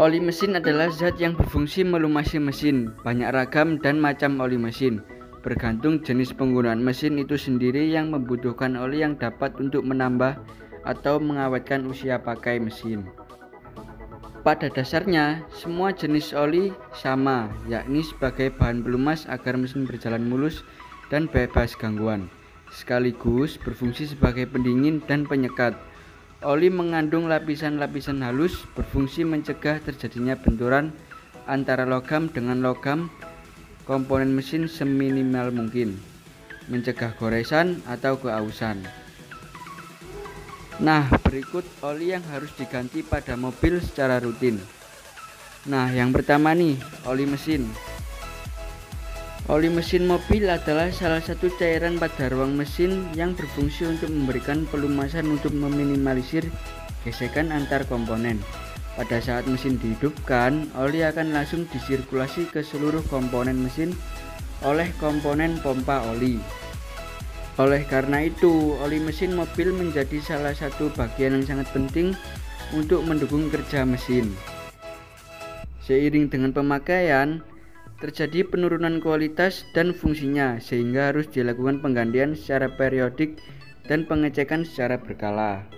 Oli mesin adalah zat yang berfungsi melumasi mesin. Banyak ragam dan macam oli mesin. Bergantung jenis penggunaan mesin itu sendiri yang membutuhkan oli yang dapat untuk menambah atau mengawetkan usia pakai mesin. Pada dasarnya, semua jenis oli sama, yakni sebagai bahan pelumas agar mesin berjalan mulus dan bebas gangguan. Sekaligus berfungsi sebagai pendingin dan penyekat. Oli mengandung lapisan-lapisan halus, berfungsi mencegah terjadinya benturan antara logam dengan logam komponen mesin seminimal mungkin, mencegah goresan atau keausan. Nah, berikut oli yang harus diganti pada mobil secara rutin. Nah, yang pertama nih, oli mesin. Oli mesin mobil adalah salah satu cairan pada ruang mesin yang berfungsi untuk memberikan pelumasan untuk meminimalisir gesekan antar komponen. Pada saat mesin dihidupkan, oli akan langsung disirkulasi ke seluruh komponen mesin oleh komponen pompa oli. Oleh karena itu, oli mesin mobil menjadi salah satu bagian yang sangat penting untuk mendukung kerja mesin. Seiring dengan pemakaian, terjadi penurunan kualitas dan fungsinya, sehingga harus dilakukan penggantian secara periodik dan pengecekan secara berkala.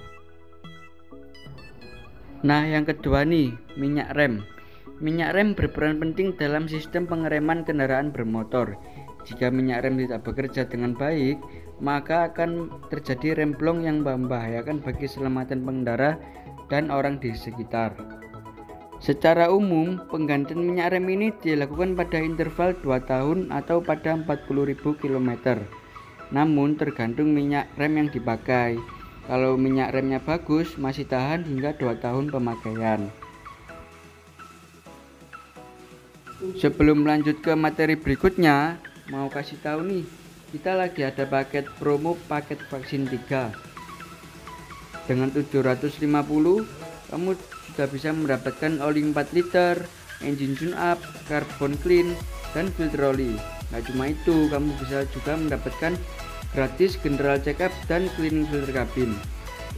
Nah, yang kedua nih, minyak rem. Minyak rem berperan penting dalam sistem pengereman kendaraan bermotor. Jika minyak rem tidak bekerja dengan baik, maka akan terjadi remblong yang membahayakan bagi keselamatan pengendara dan orang di sekitar. Secara umum, penggantian minyak rem ini dilakukan pada interval 2 tahun atau pada 40.000 km. Namun tergantung minyak rem yang dipakai. Kalau minyak remnya bagus, masih tahan hingga 2 tahun pemakaian. Sebelum lanjut ke materi berikutnya, mau kasih tahu nih, kita lagi ada paket promo paket vaksin 3. Dengan 750, kamu sudah bisa mendapatkan oli 4 liter, engine tune up, carbon clean, dan filter oli. Gak cuma itu, kamu bisa juga mendapatkan gratis general check up dan cleaning filter kabin.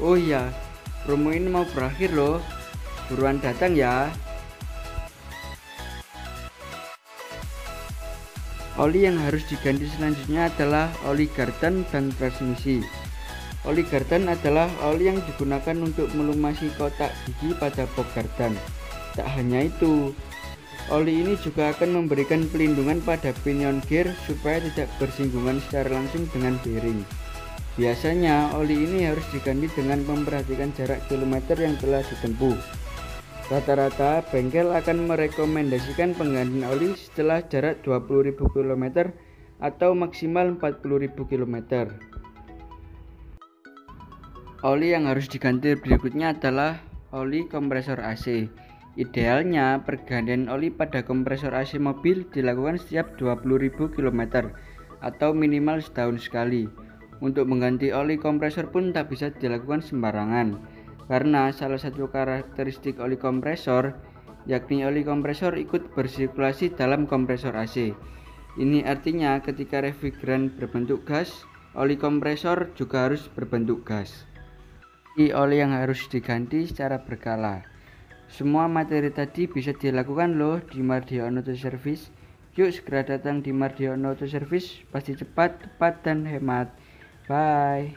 Oh iya, promo ini mau berakhir loh, buruan datang ya. Oli yang harus diganti selanjutnya adalah oli gardan dan transmisi. Oli gardan adalah oli yang digunakan untuk melumasi kotak gigi pada box gardan. Tak hanya itu, oli ini juga akan memberikan pelindungan pada pinion gear supaya tidak bersinggungan secara langsung dengan bearing. Biasanya oli ini harus diganti dengan memperhatikan jarak kilometer yang telah ditempuh. Rata-rata bengkel akan merekomendasikan penggantian oli setelah jarak 20.000 km atau maksimal 40.000 km. Oli yang harus diganti berikutnya adalah oli kompresor AC. Idealnya pergantian oli pada kompresor AC mobil dilakukan setiap 20.000 km atau minimal setahun sekali. Untuk mengganti oli kompresor pun tak bisa dilakukan sembarangan, karena salah satu karakteristik oli kompresor yakni oli kompresor ikut bersirkulasi dalam kompresor AC. Ini artinya ketika refrigeran berbentuk gas, oli kompresor juga harus berbentuk gas. Oli yang harus diganti secara berkala. Semua materi tadi bisa dilakukan loh di Mardiono Auto Service. Yuk segera datang di Mardiono Auto Service, pasti cepat, tepat, dan hemat. Bye.